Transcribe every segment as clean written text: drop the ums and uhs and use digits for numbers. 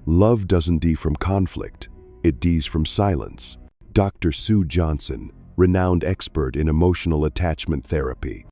Love doesn't die from conflict, it dies from silence. Dr. Sue Johnson, renowned expert in emotional attachment therapy.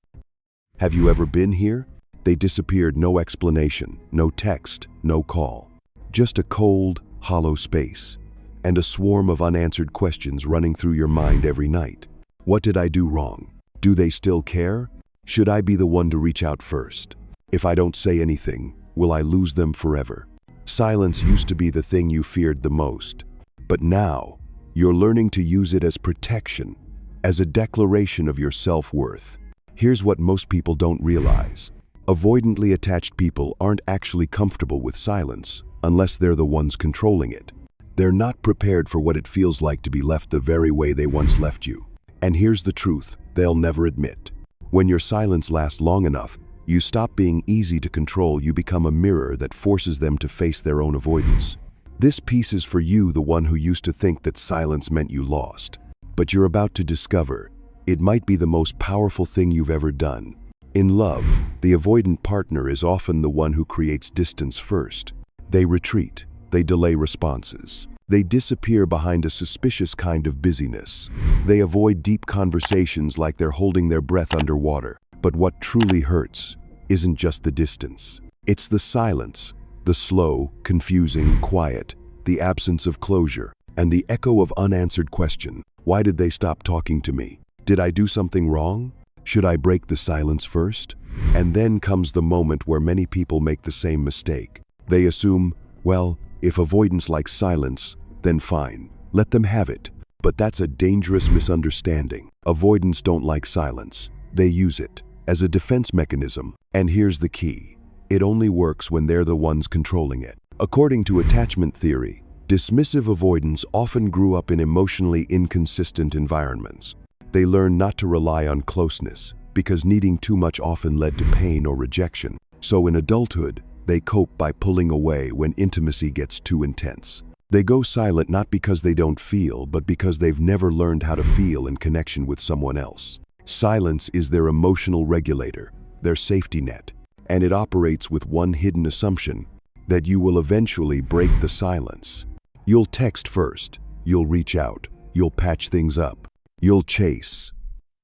Have you ever been here? They disappeared, no explanation, no text, no call. Just a cold, hollow space, and a swarm of unanswered questions running through your mind every night. What did I do wrong? Do they still care? Should I be the one to reach out first? If I don't say anything, will I lose them forever? Silence used to be the thing you feared the most, but now you're learning to use it as protection, as a declaration of your self-worth. Here's what most people don't realize. Avoidantly attached people aren't actually comfortable with silence unless they're the ones controlling it. They're not prepared for what it feels like to be left the very way they once left you. And here's the truth they'll never admit. When your silence lasts long enough, you stop being easy to control. You become a mirror that forces them to face their own avoidance. This piece is for you, the one who used to think that silence meant you lost. But you're about to discover it might be the most powerful thing you've ever done. In love, the avoidant partner is often the one who creates distance first. They retreat, they delay responses. They disappear behind a suspicious kind of busyness. They avoid deep conversations like they're holding their breath underwater. But what truly hurts isn't just the distance. It's the silence, the slow, confusing quiet, the absence of closure, and the echo of unanswered question. Why did they stop talking to me? Did I do something wrong? Should I break the silence first? And then comes the moment where many people make the same mistake. They assume, well, if avoidance likes silence, then fine, let them have it. But that's a dangerous misunderstanding. Avoidants don't like silence. They use it as a defense mechanism. And here's the key. It only works when they're the ones controlling it. According to attachment theory, dismissive avoidants often grew up in emotionally inconsistent environments. They learned not to rely on closeness because needing too much often led to pain or rejection. So in adulthood, they cope by pulling away when intimacy gets too intense. They go silent not because they don't feel, but because they've never learned how to feel in connection with someone else. Silence is their emotional regulator, their safety net, and it operates with one hidden assumption, that you will eventually break the silence. You'll text first, you'll reach out, you'll patch things up, you'll chase,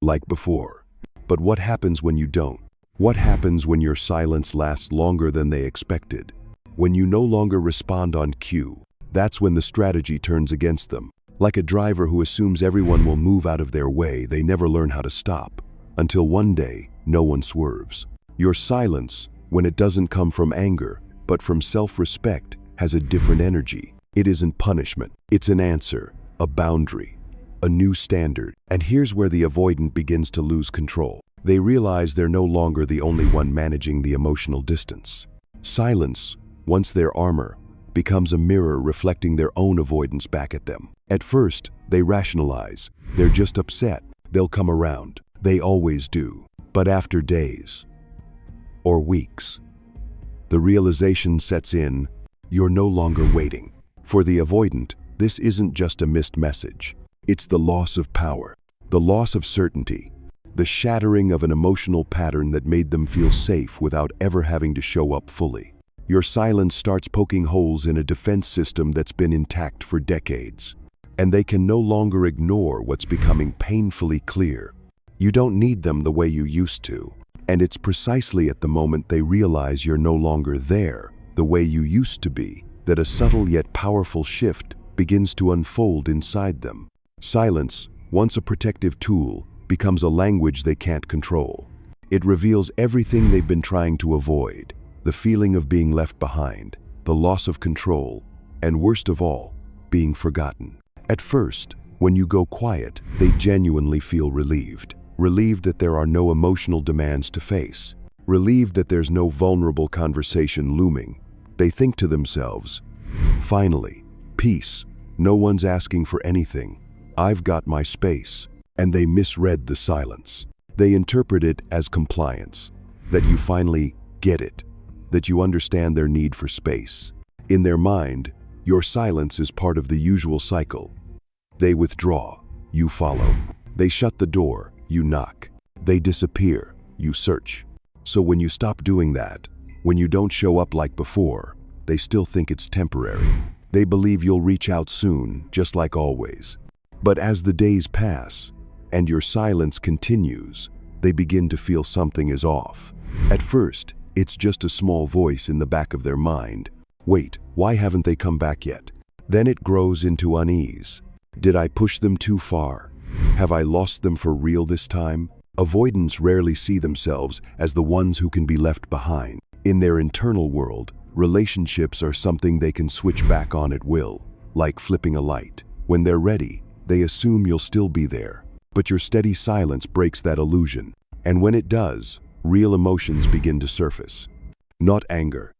like before. But what happens when you don't? What happens when your silence lasts longer than they expected? When you no longer respond on cue, that's when the strategy turns against them. Like a driver who assumes everyone will move out of their way, they never learn how to stop. Until one day, no one swerves. Your silence, when it doesn't come from anger, but from self-respect, has a different energy. It isn't punishment. It's an answer, a boundary, a new standard. And here's where the avoidant begins to lose control. They realize they're no longer the only one managing the emotional distance. Silence, once their armor, becomes a mirror reflecting their own avoidance back at them. At first, they rationalize. They're just upset. They'll come around. They always do. But after days, or weeks, the realization sets in, you're no longer waiting. For the avoidant, this isn't just a missed message. It's the loss of power, the loss of certainty, the shattering of an emotional pattern that made them feel safe without ever having to show up fully. Your silence starts poking holes in a defense system that's been intact for decades, and they can no longer ignore what's becoming painfully clear. You don't need them the way you used to. And it's precisely at the moment they realize you're no longer there, the way you used to be, that a subtle yet powerful shift begins to unfold inside them. Silence, once a protective tool, becomes a language they can't control. It reveals everything they've been trying to avoid: the feeling of being left behind, the loss of control, and worst of all, being forgotten. At first, when you go quiet, they genuinely feel relieved. Relieved that there are no emotional demands to face. Relieved that there's no vulnerable conversation looming. They think to themselves, finally, peace. No one's asking for anything. I've got my space. And they misread the silence. They interpret it as compliance. That you finally get it. That you understand their need for space. In their mind, your silence is part of the usual cycle. They withdraw. You follow. They shut the door. You knock. They disappear. You search. So when you stop doing that, when you don't show up like before, they still think it's temporary. They believe you'll reach out soon, just like always. But as the days pass, and your silence continues, they begin to feel something is off. At first, it's just a small voice in the back of their mind. Wait, why haven't they come back yet? Then it grows into unease. Did I push them too far? Have I lost them for real this time? Avoidants rarely see themselves as the ones who can be left behind. In their internal world, relationships are something they can switch back on at will, like flipping a light. When they're ready, they assume you'll still be there. But your steady silence breaks that illusion. And when it does, real emotions begin to surface. Not anger,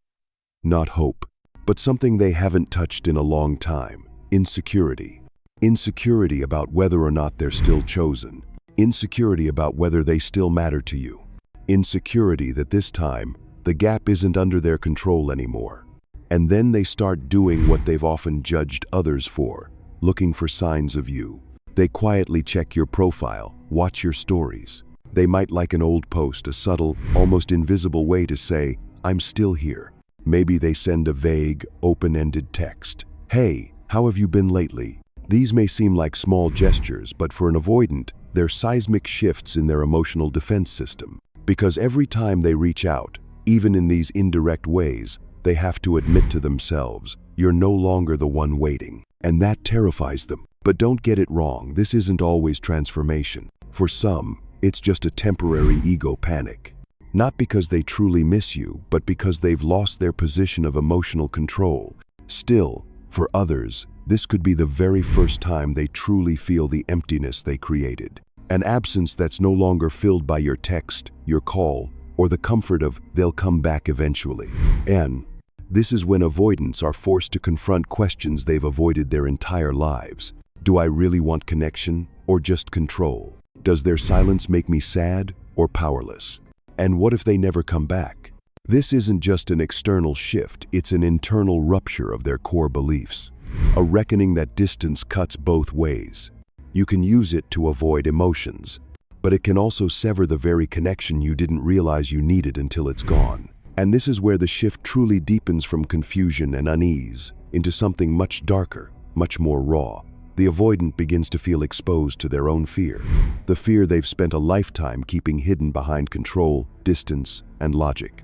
not hope, but something they haven't touched in a long time. Insecurity. Insecurity about whether or not they're still chosen. Insecurity about whether they still matter to you. Insecurity that this time, the gap isn't under their control anymore. And then they start doing what they've often judged others for, looking for signs of you. They quietly check your profile, watch your stories. They might like an old post, a subtle, almost invisible way to say, I'm still here. Maybe they send a vague, open-ended text. Hey, how have you been lately? These may seem like small gestures, but for an avoidant, they're seismic shifts in their emotional defense system. Because every time they reach out, even in these indirect ways, they have to admit to themselves, you're no longer the one waiting. And that terrifies them. But don't get it wrong, this isn't always transformation. For some, it's just a temporary ego panic. Not because they truly miss you, but because they've lost their position of emotional control. Still, for others, this could be the very first time they truly feel the emptiness they created. An absence that's no longer filled by your text, your call, or the comfort of they'll come back eventually. And this is when avoidants are forced to confront questions they've avoided their entire lives. Do I really want connection or just control? Does their silence make me sad or powerless? And what if they never come back? This isn't just an external shift, it's an internal rupture of their core beliefs. A reckoning that distance cuts both ways. You can use it to avoid emotions, but it can also sever the very connection you didn't realize you needed until it's gone. And this is where the shift truly deepens from confusion and unease into something much darker, much more raw. The avoidant begins to feel exposed to their own fear. The fear they've spent a lifetime keeping hidden behind control, distance, and logic.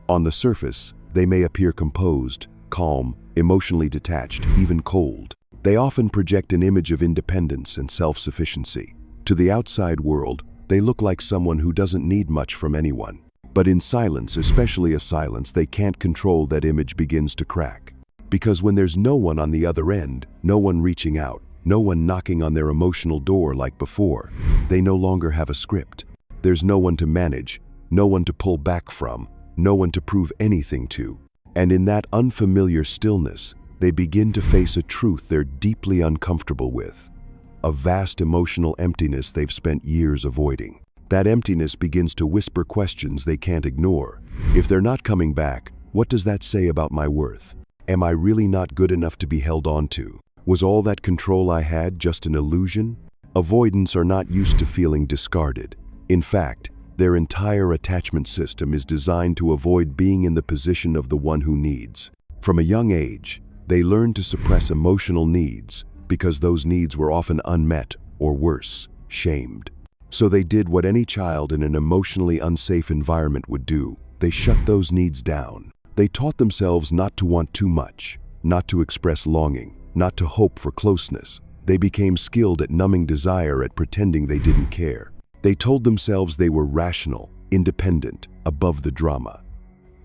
On the surface, they may appear composed, calm, emotionally detached, even cold. They often project an image of independence and self-sufficiency. To the outside world, they look like someone who doesn't need much from anyone. But in silence, especially a silence they can't control, that image begins to crack. Because when there's no one on the other end, no one reaching out, no one knocking on their emotional door like before, they no longer have a script. There's no one to manage, no one to pull back from, no one to prove anything to. And in that unfamiliar stillness, they begin to face a truth they're deeply uncomfortable with. A vast emotional emptiness they've spent years avoiding. That emptiness begins to whisper questions they can't ignore. If they're not coming back, what does that say about my worth? Am I really not good enough to be held on to? Was all that control I had just an illusion? Avoidants are not used to feeling discarded. In fact, their entire attachment system is designed to avoid being in the position of the one who needs. From a young age, they learn to suppress emotional needs because those needs were often unmet or worse, shamed. So they did what any child in an emotionally unsafe environment would do. They shut those needs down. They taught themselves not to want too much, not to express longing, not to hope for closeness. They became skilled at numbing desire, at pretending they didn't care. They told themselves they were rational, independent, above the drama.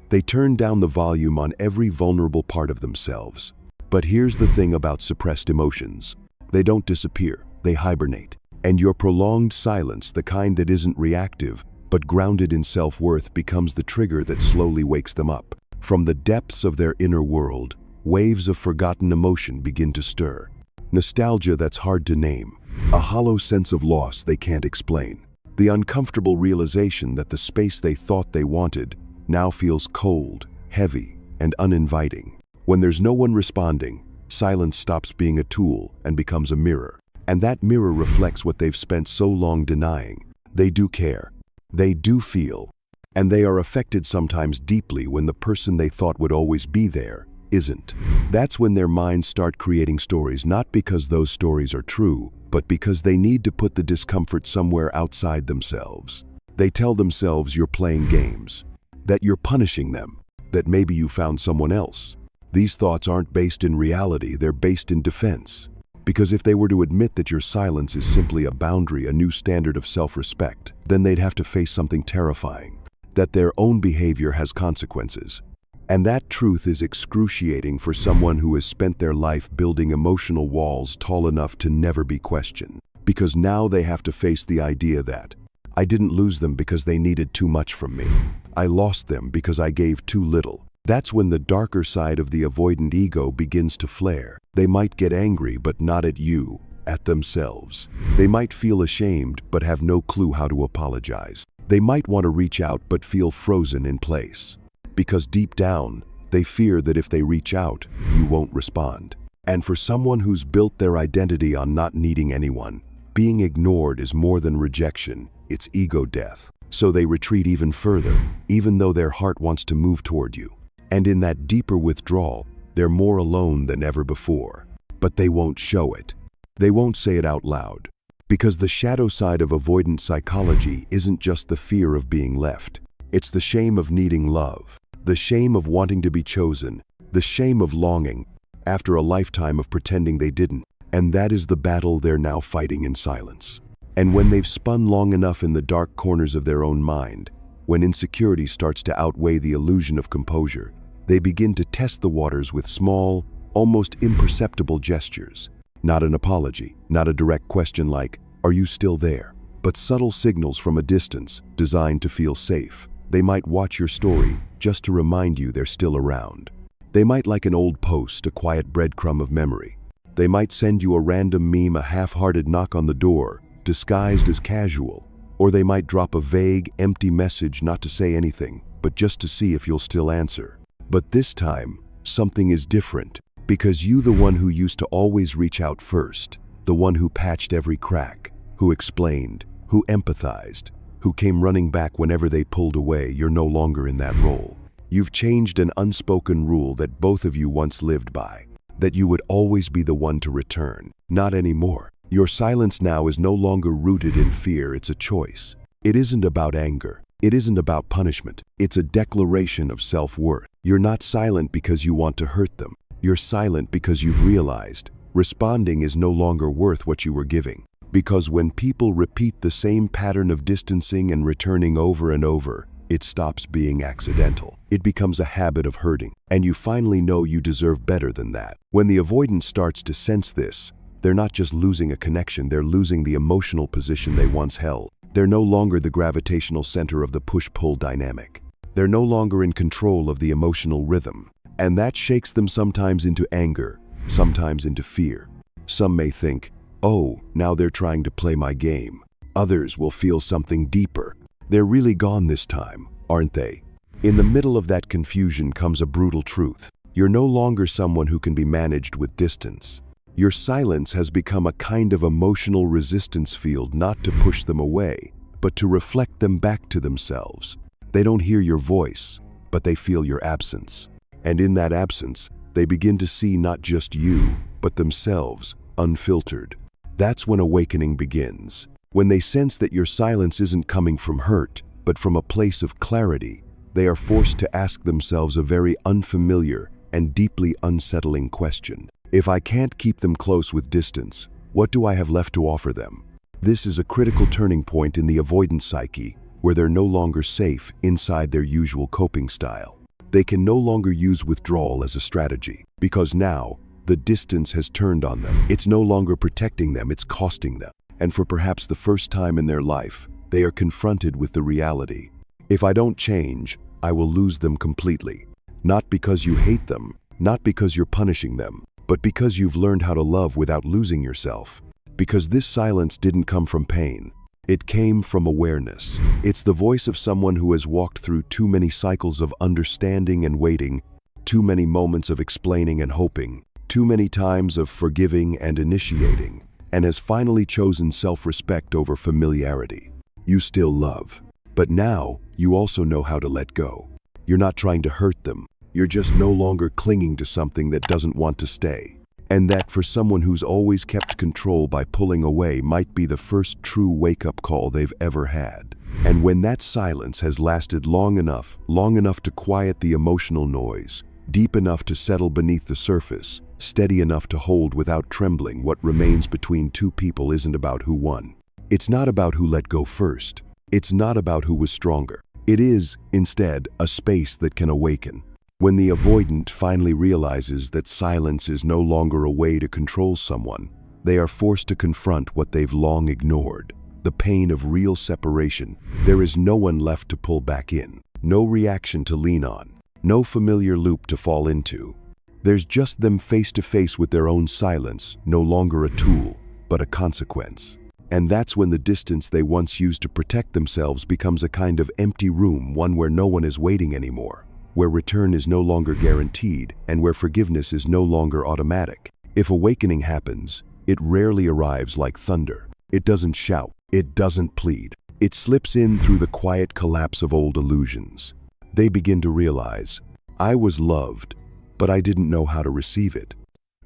They turned down the volume on every vulnerable part of themselves. But here's the thing about suppressed emotions. They don't disappear, they hibernate. And your prolonged silence, the kind that isn't reactive, but grounded in self-worth, becomes the trigger that slowly wakes them up. From the depths of their inner world, waves of forgotten emotion begin to stir. Nostalgia that's hard to name. A hollow sense of loss they can't explain. The uncomfortable realization that the space they thought they wanted now feels cold, heavy, and uninviting. When there's no one responding, silence stops being a tool and becomes a mirror. And that mirror reflects what they've spent so long denying. They do care. They do feel. And they are affected sometimes deeply when the person they thought would always be there isn't. That's when their minds start creating stories, not because those stories are true, but because they need to put the discomfort somewhere outside themselves. They tell themselves you're playing games, that you're punishing them, that maybe you found someone else. These thoughts aren't based in reality, they're based in defense. Because if they were to admit that your silence is simply a boundary, a new standard of self-respect, then they'd have to face something terrifying, that their own behavior has consequences. And that truth is excruciating for someone who has spent their life building emotional walls tall enough to never be questioned. Because now they have to face the idea that, I didn't lose them because they needed too much from me. I lost them because I gave too little. That's when the darker side of the avoidant ego begins to flare. They might get angry, but not at you, at themselves. They might feel ashamed, but have no clue how to apologize. They might want to reach out, but feel frozen in place. Because deep down, they fear that if they reach out, you won't respond. And for someone who's built their identity on not needing anyone, being ignored is more than rejection, it's ego death. So they retreat even further, even though their heart wants to move toward you. And in that deeper withdrawal, they're more alone than ever before. But they won't show it. They won't say it out loud. Because the shadow side of avoidant psychology isn't just the fear of being left. It's the shame of needing love, the shame of wanting to be chosen, the shame of longing after a lifetime of pretending they didn't. And that is the battle they're now fighting in silence. And when they've spun long enough in the dark corners of their own mind, when insecurity starts to outweigh the illusion of composure, they begin to test the waters with small, almost imperceptible gestures. Not an apology, not a direct question like, "Are you still there?" but subtle signals from a distance, designed to feel safe. They might watch your story just to remind you they're still around. They might like an old post, a quiet breadcrumb of memory. They might send you a random meme, a half-hearted knock on the door, disguised as casual. Or they might drop a vague, empty message, not to say anything, but just to see if you'll still answer. But this time, something is different, because you, the one who used to always reach out first, the one who patched every crack, who explained, who empathized, who came running back whenever they pulled away, you're no longer in that role. You've changed an unspoken rule that both of you once lived by, that you would always be the one to return. Not anymore. Your silence now is no longer rooted in fear, it's a choice. It isn't about anger. It isn't about punishment. It's a declaration of self-worth. You're not silent because you want to hurt them. You're silent because you've realized responding is no longer worth what you were giving. Because when people repeat the same pattern of distancing and returning over and over, it stops being accidental. It becomes a habit of hurting. And you finally know you deserve better than that. When the avoidant starts to sense this, they're not just losing a connection, they're losing the emotional position they once held. They're no longer the gravitational center of the push-pull dynamic. They're no longer in control of the emotional rhythm. And that shakes them sometimes into anger, sometimes into fear. Some may think, oh, now they're trying to play my game. Others will feel something deeper. They're really gone this time, aren't they? In the middle of that confusion comes a brutal truth. You're no longer someone who can be managed with distance. Your silence has become a kind of emotional resistance field, not to push them away, but to reflect them back to themselves. They don't hear your voice, but they feel your absence. And in that absence, they begin to see not just you, but themselves, unfiltered. That's when awakening begins. When they sense that your silence isn't coming from hurt, but from a place of clarity, they are forced to ask themselves a very unfamiliar and deeply unsettling question. If I can't keep them close with distance, what do I have left to offer them? This is a critical turning point in the avoidant psyche, where they're no longer safe inside their usual coping style. They can no longer use withdrawal as a strategy, because now, the distance has turned on them. It's no longer protecting them, it's costing them. And for perhaps the first time in their life, they are confronted with the reality. If I don't change, I will lose them completely. Not because you hate them, not because you're punishing them, but because you've learned how to love without losing yourself. Because this silence didn't come from pain. It came from awareness. It's the voice of someone who has walked through too many cycles of understanding and waiting, too many moments of explaining and hoping, too many times of forgiving and initiating, and has finally chosen self-respect over familiarity. You still love, but now you also know how to let go. You're not trying to hurt them. You're just no longer clinging to something that doesn't want to stay. And that for someone who's always kept control by pulling away might be the first true wake-up call they've ever had. And when that silence has lasted long enough to quiet the emotional noise, deep enough to settle beneath the surface, steady enough to hold without trembling, what remains between two people isn't about who won. It's not about who let go first. It's not about who was stronger. It is, instead, a space that can awaken. When the avoidant finally realizes that silence is no longer a way to control someone, they are forced to confront what they've long ignored, the pain of real separation. There is no one left to pull back in, no reaction to lean on, no familiar loop to fall into. There's just them face to face with their own silence, no longer a tool, but a consequence. And that's when the distance they once used to protect themselves becomes a kind of empty room, one where no one is waiting anymore, where return is no longer guaranteed, and where forgiveness is no longer automatic. If awakening happens, it rarely arrives like thunder. It doesn't shout, it doesn't plead. It slips in through the quiet collapse of old illusions. They begin to realize, I was loved, but I didn't know how to receive it.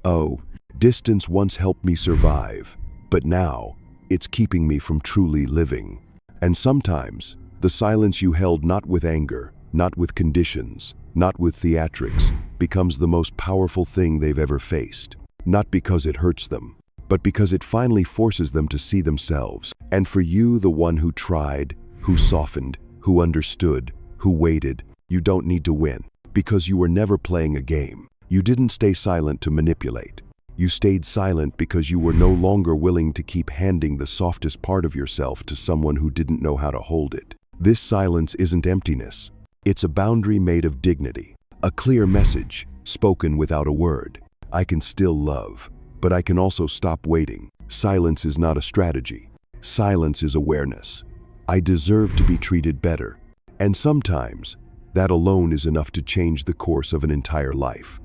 Oh, distance once helped me survive, but now it's keeping me from truly living. And sometimes, the silence you held not with anger, not with conditions, not with theatrics, becomes the most powerful thing they've ever faced. Not because it hurts them, but because it finally forces them to see themselves. And for you, the one who tried, who softened, who understood, who waited, you don't need to win, because you were never playing a game. You didn't stay silent to manipulate. You stayed silent because you were no longer willing to keep handing the softest part of yourself to someone who didn't know how to hold it. This silence isn't emptiness. It's a boundary made of dignity, a clear message, spoken without a word. I can still love, but I can also stop waiting. Silence is not a strategy. Silence is awareness. I deserve to be treated better. And sometimes, that alone is enough to change the course of an entire life.